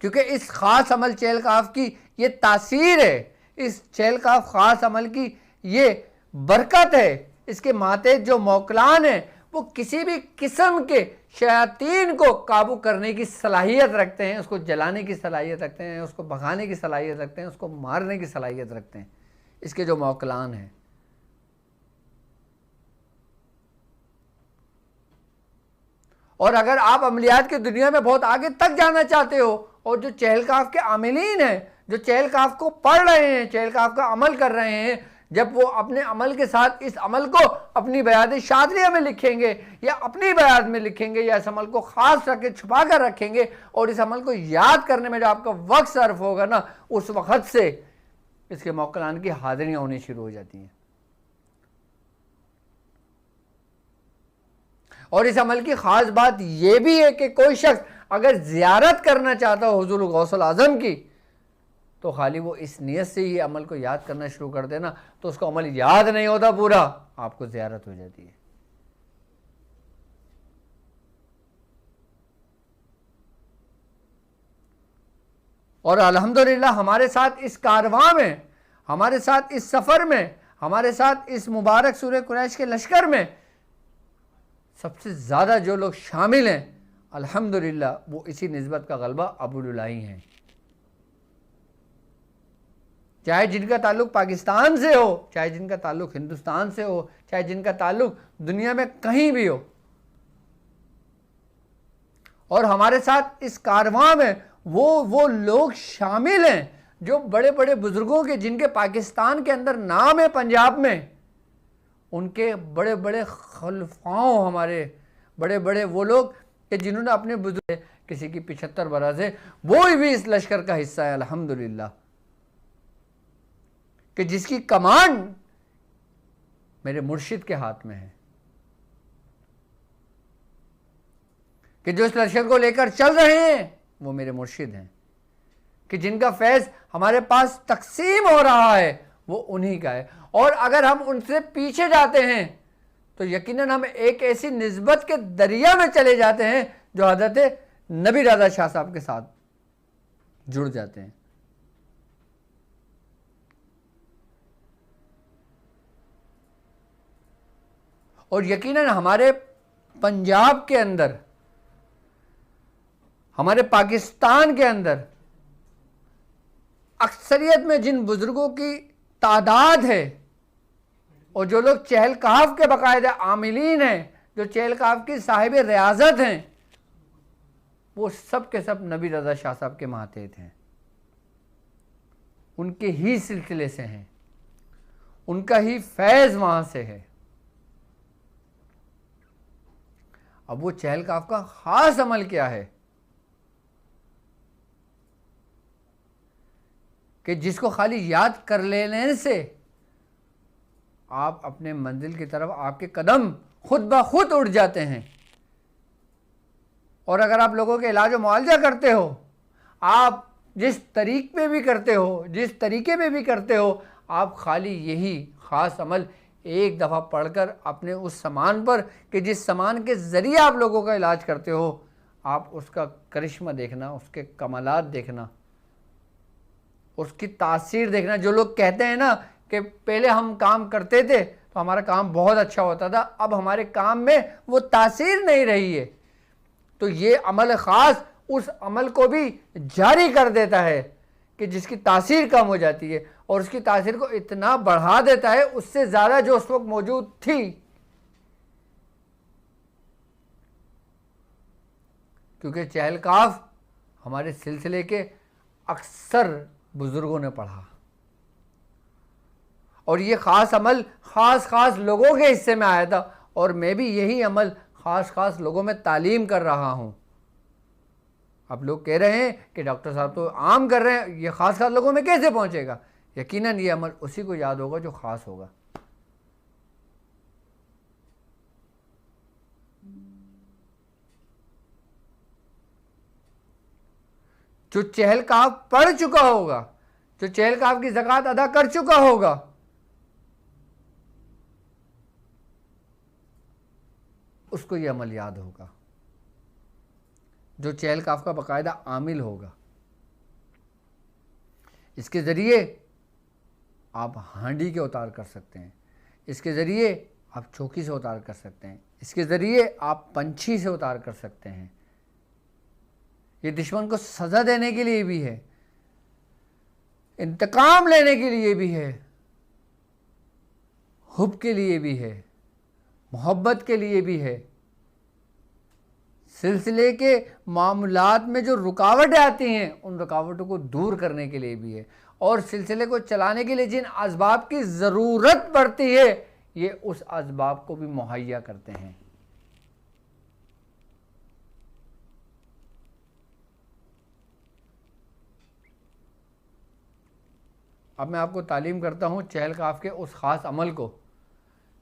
क्योंकि इस ख़ास अमल चहल काफ की ये तासीर है, इस चहल काफ ख़ास अमल की ये बरकत है। इसके मातेज जो मौकलान हैं वो किसी भी किस्म के शयातीन को काबू करने की सलाहियत रखते हैं, उसको जलाने की सलाहियत रखते हैं, उसको भगाने की सलाहियत रखते हैं, उसको मारने की सलाहियत रखते हैं, इसके जो मौकलान हैं। और अगर आप अमलियात की दुनिया में बहुत आगे तक जाना चाहते हो और जो चहल काफ के आमिलीन हैं, जो चहल काफ को पढ़ रहे हैं, चहल काफ का अमल कर रहे हैं, जब वो अपने अमल के साथ इस अमल को अपनी बयाद शादरिया में लिखेंगे या अपनी बयाद में लिखेंगे या इस अमल को खास रख के छुपा कर रखेंगे और इस अमल को याद करने में जो आपका वक्त सर्फ होगा ना, उस वक्त से इसके मौकलान की हाजिरियां होनी शुरू हो जाती हैं। और इस अमल की ख़ास बात यह भी है कि कोई शख्स अगर ज़ियारत करना चाहता हो हुज़ूर गौसुल आज़म की, तो खाली वो इस नीयत से ही अमल को याद करना शुरू कर देना, तो उसको अमल याद नहीं होता पूरा, आपको ज़ियारत हो जाती है। और अल्हम्दुलिल्लाह हमारे साथ इस कारवां में, हमारे साथ इस सफ़र में, हमारे साथ इस मुबारक सूरह कुरैश के लश्कर में सबसे ज़्यादा जो लोग शामिल हैं अल्हम्दुलिल्लाह वो इसी निस्बत का गलबा अबू लुलाई हैं। चाहे जिनका ताल्लुक़ पाकिस्तान से हो, चाहे जिनका ताल्लुक़ हिंदुस्तान से हो, चाहे जिनका ताल्लुक़ दुनिया में कहीं भी हो, और हमारे साथ इस कारवां में वो लोग शामिल हैं जो बड़े बड़े बुज़ुर्गों के, जिनके पाकिस्तान के अंदर नाम है, पंजाब में, उनके बड़े बड़े खलफाओं, हमारे बड़े बड़े वो लोग कि जिन्होंने अपने बुजुर्ग, किसी की 75 बरस है, वो भी इस लश्कर का हिस्सा है अल्हम्दुलिल्लाह, कि जिसकी कमांड मेरे मुर्शिद के हाथ में है, कि जो इस लश्कर को लेकर चल रहे हैं वो मेरे मुर्शिद हैं, कि जिनका फैज़ हमारे पास तकसीम हो रहा है वो उन्हीं का है। और अगर हम उनसे पीछे जाते हैं तो यकीनन हम एक ऐसी निस्बत के दरिया में चले जाते हैं जो हज़रत नबी रज़ा शाह साहब के साथ जुड़ जाते हैं। और यकीनन हमारे पंजाब के अंदर, हमारे पाकिस्तान के अंदर अक्सरियत में जिन बुजुर्गों की तादाद है और जो लोग चहल काफ के बाकायदा आमिलीन हैं, जो चहल काफ की साहिब रियाजत हैं, वो सब के सब नबी रज़ा शाह साहब के मातेहत हैं, उनके ही सिलसिले से हैं, उनका ही फैज़ वहाँ से है। अब वो चहल काफ का ख़ास अमल क्या है कि जिसको खाली याद कर लेने से आप अपने मंजिल की तरफ, आपके कदम खुद ब खुद उड़ जाते हैं। और अगर आप लोगों के इलाज और मुआवजा करते हो, आप जिस तरीके भी करते हो, जिस तरीके में भी करते हो, आप खाली यही ख़ास अमल एक दफ़ा पढ़कर अपने उस सामान पर, कि जिस सामान के ज़रिए आप लोगों का इलाज करते हो, आप उसका करिश्मा देखना, उसके कमालात देखना, उसकी तासीर देखना। जो लोग कहते हैं ना कि पहले हम काम करते थे तो हमारा काम बहुत अच्छा होता था, अब हमारे काम में वो तासीर नहीं रही है, तो ये अमल ख़ास उस अमल को भी जारी कर देता है कि जिसकी तासीर कम हो जाती है और उसकी तासीर को इतना बढ़ा देता है उससे ज़्यादा जो उस वक्त मौजूद थी। क्योंकि चहल काफ हमारे सिलसिले के अक्सर बुज़ुर्गों ने पढ़ा और ये ख़ास अमल ख़ास लोगों के हिस्से में आया था, और मैं भी यही अमल ख़ास लोगों में तालीम कर रहा हूँ। अब लोग कह रहे हैं कि डॉक्टर साहब तो आम कर रहे हैं, ये ख़ास लोगों में कैसे पहुँचेगा? यकीनन ये अमल उसी को याद होगा जो ख़ास होगा। जो चहल काफ पढ़ चुका होगा, जो चहल काफ की ज़कात अदा कर चुका होगा, उसको ये अमल याद होगा। जो चहल काफ का बाकायदा आमिल होगा, इसके ज़रिए आप हांडी के उतार कर सकते हैं, इसके ज़रिए आप चौकी से उतार कर सकते हैं, इसके ज़रिए आप पंछी से उतार कर सकते हैं। ये दुश्मन को सज़ा देने के लिए भी है, इंतकाम लेने के लिए भी है, हुब के लिए भी है, मोहब्बत के लिए भी है। सिलसिले के मामलात में जो रुकावटें आती हैं उन रुकावटों को दूर करने के लिए भी है, और सिलसिले को चलाने के लिए जिन असबाब की ज़रूरत पड़ती है ये उस असबाब को भी मुहैया करते हैं। अब मैं आपको तालीम करता हूँ चहल काफ के उस ख़ास अमल को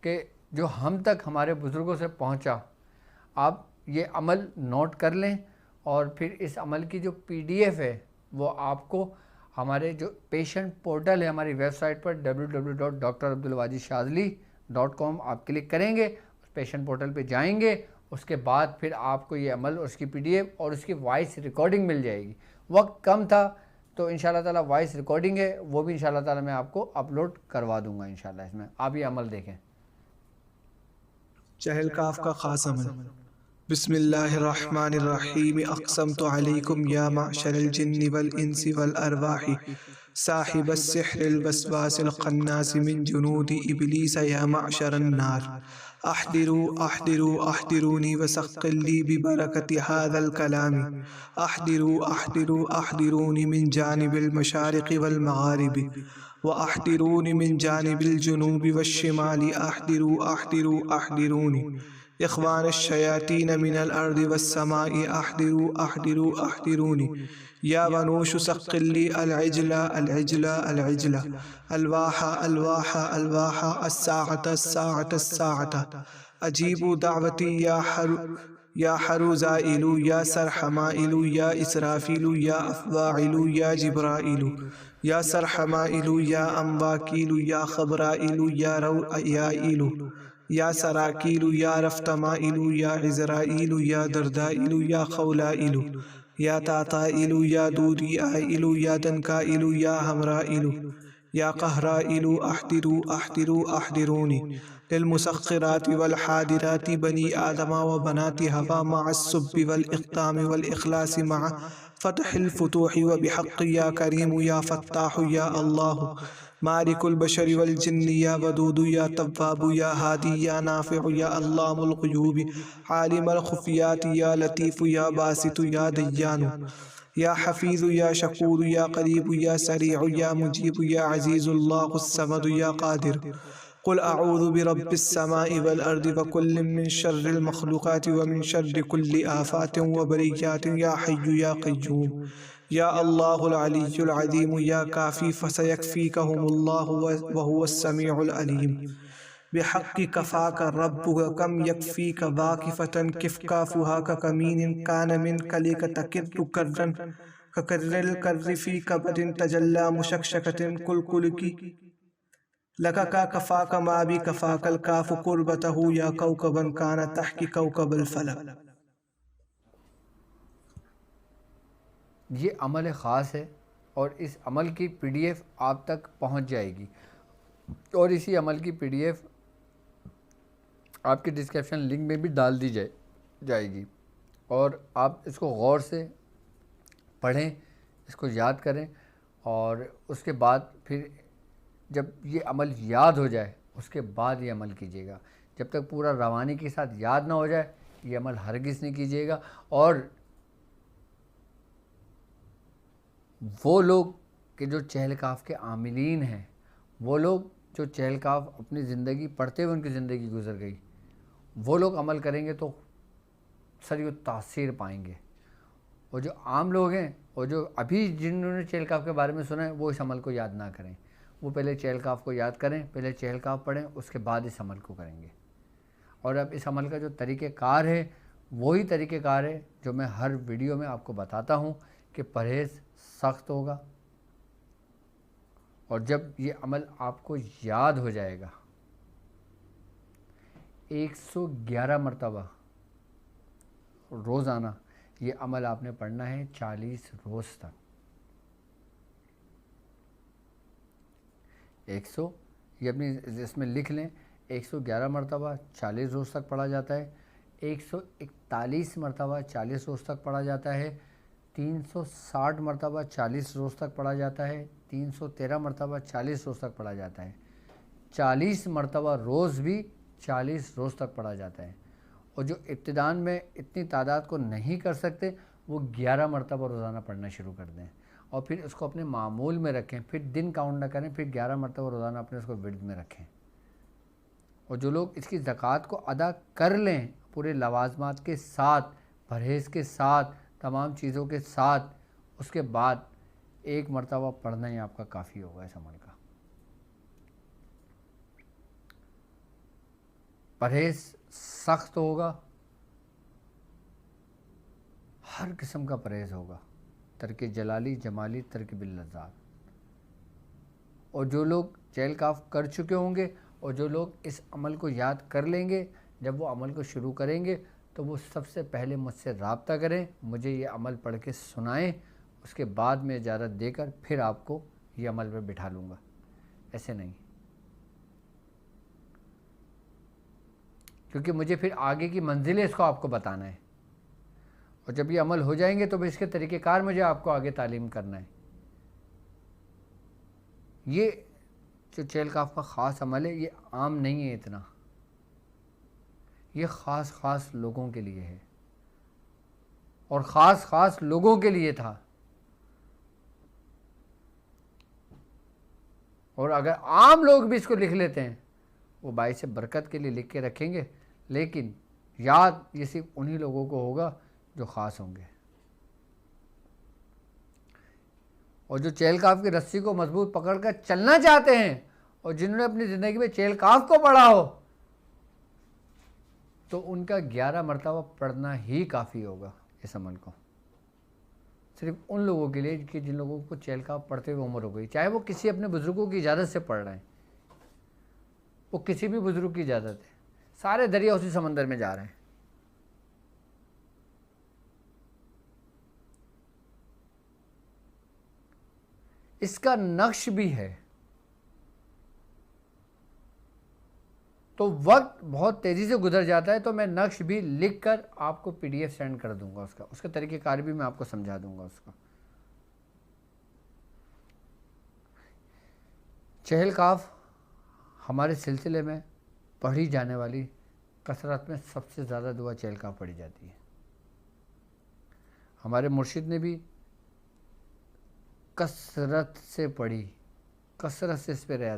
कि जो हम तक हमारे बुज़ुर्गों से पहुँचा। आप ये अमल नोट कर लें और फिर इस अमल की जो PDF है वो आपको हमारे जो पेशेंट पोर्टल है हमारी वेबसाइट पर www.drabdulwajidshazli.com आप क्लिक करेंगे, उस पेशेंट पोर्टल पे जाएंगे, उसके बाद फिर आपको ये अमल, उसकी PDF और उसकी वॉइस रिकॉर्डिंग मिल जाएगी। वक्त कम था तो इंशाल्लाह ताला वॉइस रिकॉर्डिंग है वो भी इंशाल्लाह ताला मैं आपको अपलोड करवा दूंगा इंशाल्लाह। इसमें आप ये अमल देखें। चहल काफ का खास अमल। बिस्मिल्लाहिर्रहमानिर्रहीम। अक़समतु अलैकुम या मअशरल जिन्नि वल इंसि वल अरवाहि साहिबस सिहरिल वस्वासिल ख़न्नासि मिन जुनूदि इब्लीस या मअशरन नार अहदिरू अहदिरू अहदिरूनी वसक़्क़िली बिबरकति हाज़ल कलामी अहदिरू अहदिरू अहदिरूनी मिन जानिबिल मशारिक़ि वल मग़ारिबि व अहदिरूनी मिन जानिबिल जुनूबि वश्शिमालि अहदिरू अहदिरू अहदिरूनी इख़वान शयातीन मिनल अर्दि वस्समाई अहदिरू अहदिरू अहदिरूनी या वनूशु सक़्क़िली अल-इजला अल-इजला अल-इजला अलवाहा अलवाहा अलवाहा अस्साअता अस्साअता अस्साअता अजीबू दावती या हरुज़ाइलू या सरहमाइलू या इसराफिलू या अफ़वाइलू या जिब्राइलू या सरहमाइलू या अम्वाकीलू या ख़बराइलू या रौयाइलू या सराकीलू या रफ्तमाइलू या इज़राइलू या दरदाइलू या खौलाइलू या ताताइलू या दूरियाइलू या दनकाइलू या हमराइलू या कहराइलू अहदिरू अहदिरू अहदिरूनी लिलमुसख्खिराति वल हादिराति बनी आदमा व बनाति हवा मअस्सुब्बि वल इक़्तामि वल इख़लासि मअ फ़तहिल फ़ुतूहि व बिहक़्क़ि या करीमु या फ़त्ताहु या अल्लाहु मालिकुल बशरि वल जिन्नि या वदूदु या तव्वाबु या हादी या नाफ़िउ या अल्लामुल ग़ुयूबि आलिमुल ख़ुफ़ियाति या लतीफ़ु या बासितु या दय्यानु या हफ़ीज़ु या शकूरु या क़रीबु या सरीअु या मुजीबु या अज़ीज़ुल्लाहुस समदु या क़ादिर। क़ुल अऊज़ु बिरब्बिस समाइ वल अर्दि व कुल्लिम मिन शर्रिल मख़लूक़ाति व मिन शर्रि कुल्लि आफ़ातिन व बलिय्यातिन या हय्यु या क़य्यूम या अल्लाहुल अलिय्युल अज़ीम या काफ़ी फ़सयक्फ़ीकहुमुल्लाहु व हुवस समीउल अलीम। बिहक़्क़ि कफ़ाक रब्बुक कम यक्फ़ीक वाक़िफ़तन किफ़ काफ़ुहा कमीनिन कान मिन कलिक तकिर्रु कर्रन ककर्रिल कर्रि फ़ी कबदिन तजल्ला मुशक्शकतिन कुलकुलकी लका कफ़ाक मा बि कफ़ाकल काफ़ु क़ुर्बतहु या कौकबन कान तहकी कौकबल फलक। ये अमल ख़ास है और इस अमल की PDF आप तक पहुंच जाएगी और इसी अमल की PDF आपके डिस्क्रिप्शन लिंक में भी डाल दी जाएगी और आप इसको गौर से पढ़ें, इसको याद करें और उसके बाद फिर जब ये अमल याद हो जाए उसके बाद ये अमल कीजिएगा। जब तक पूरा रवानी के साथ याद ना हो जाए ये अमल हरगिज़ नहीं कीजिएगा। और वो लोग कि जो चहल काफ के आमिलीन हैं, वो लोग जो चहल काफ अपनी ज़िंदगी पढ़ते हुए उनकी ज़िंदगी गुजर गई, वो लोग अमल करेंगे तो सर तासीर पाएंगे। और जो आम लोग हैं और जो अभी जिन्होंने चहल काफ के बारे में सुना है वो इस अमल को याद ना करें, वो पहले चहल काफ को याद करें, पहले चहल काफ पढ़ें, उसके बाद इस अमल को करेंगे। और अब इस अमल का जो तरीक़ेकार है वही तरीक़ेकार है जो मैं हर वीडियो में आपको बताता हूँ कि परहेज़ सख्त होगा और जब ये अमल आपको याद हो जाएगा 111 मरतबा रोज़ाना ये अमल आपने पढ़ना है 40 रोज़ तक। 100, ये अपनी इसमें लिख लें, 111 मरतबा 40 रोज़ तक पढ़ा जाता है, 141 मरतबा 40 रोज़ तक पढ़ा जाता है, 360 मरतबा 40 रोज़ तक पढ़ा जाता है, 313 मरतबा 40 रोज़ तक पढ़ा जाता है, 40 मरतबा रोज़ भी 40 रोज़ तक पढ़ा जाता है। और जो इब्तिदान में इतनी तादाद को नहीं कर सकते वो 11 मरतबा रोज़ाना पढ़ना शुरू कर दें और फिर उसको अपने मामूल में रखें, फिर दिन काउंट ना करें, फिर 11 मरतबा रोज़ाना अपने उसको विर्द में रखें। और जो लोग इसकी ज़कात को अदा कर लें पूरे लवाज़मात के साथ, परहेज़ के साथ, तमाम चीज़ों के साथ, उसके बाद 1 मरतबा पढ़ना ही आपका काफ़ी होगा इस अमल का। परहेज़ सख्त होगा, हर किस्म का परहेज़ होगा, तर्क जलाली जमाली तर्क बिल्लज़ात। और जो लोग चहल काफ कर चुके होंगे और जो लोग इस अमल को याद कर लेंगे, जब वो अमल को शुरू करेंगे तो वो सबसे पहले मुझसे रब्ता करें, मुझे ये अमल पढ़ के सुनाएं, उसके बाद मैं इजाज़त देकर फिर आपको ये अमल पर बिठा लूँगा। ऐसे नहीं, क्योंकि मुझे फिर आगे की मंजिलें इसको आपको बताना है और जब ये अमल हो जाएंगे तो भी इसके तरीक़ेकार मुझे आपको आगे तालीम करना है। ये जो चहल काफ का ख़ास अमल है ये आम नहीं है इतना, ये ख़ास लोगों के लिए है और ख़ास लोगों के लिए था। और अगर आम लोग भी इसको लिख लेते हैं वो बाइस बरकत के लिए लिख के रखेंगे, लेकिन याद ये सिर्फ उन्हीं लोगों को होगा जो ख़ास होंगे। और जो चहल काफ की रस्सी को मजबूत पकड़कर चलना चाहते हैं और जिन्होंने अपनी ज़िंदगी में चहल काफ को पढ़ा हो तो उनका 11 मरतबा पढ़ना ही काफ़ी होगा इस अमल को। सिर्फ उन लोगों के लिए कि जिन लोगों को चहल काफ पढ़ते हुए उम्र हो गई, चाहे वो किसी अपने बुज़ुर्गों की इजाज़त से पढ़ रहे हैं, वो किसी भी बुज़ुर्ग की इजाज़त है, सारे दरिया उसी समंदर में जा रहे हैं। इसका नक्श भी है, तो वक्त बहुत तेज़ी से गुजर जाता है, तो मैं नक्श भी लिख कर आपको PDF सेंड कर दूंगा, उसका तरीक़ेकार भी मैं आपको समझा दूंगा उसका। चहल काफ हमारे सिलसिले में पढ़ी जाने वाली कसरत में सबसे ज़्यादा दुआ चहल काफ पढ़ी जाती है। हमारे मुर्शिद ने भी कसरत से पढ़ी, कसरत से इस पर रियाज़त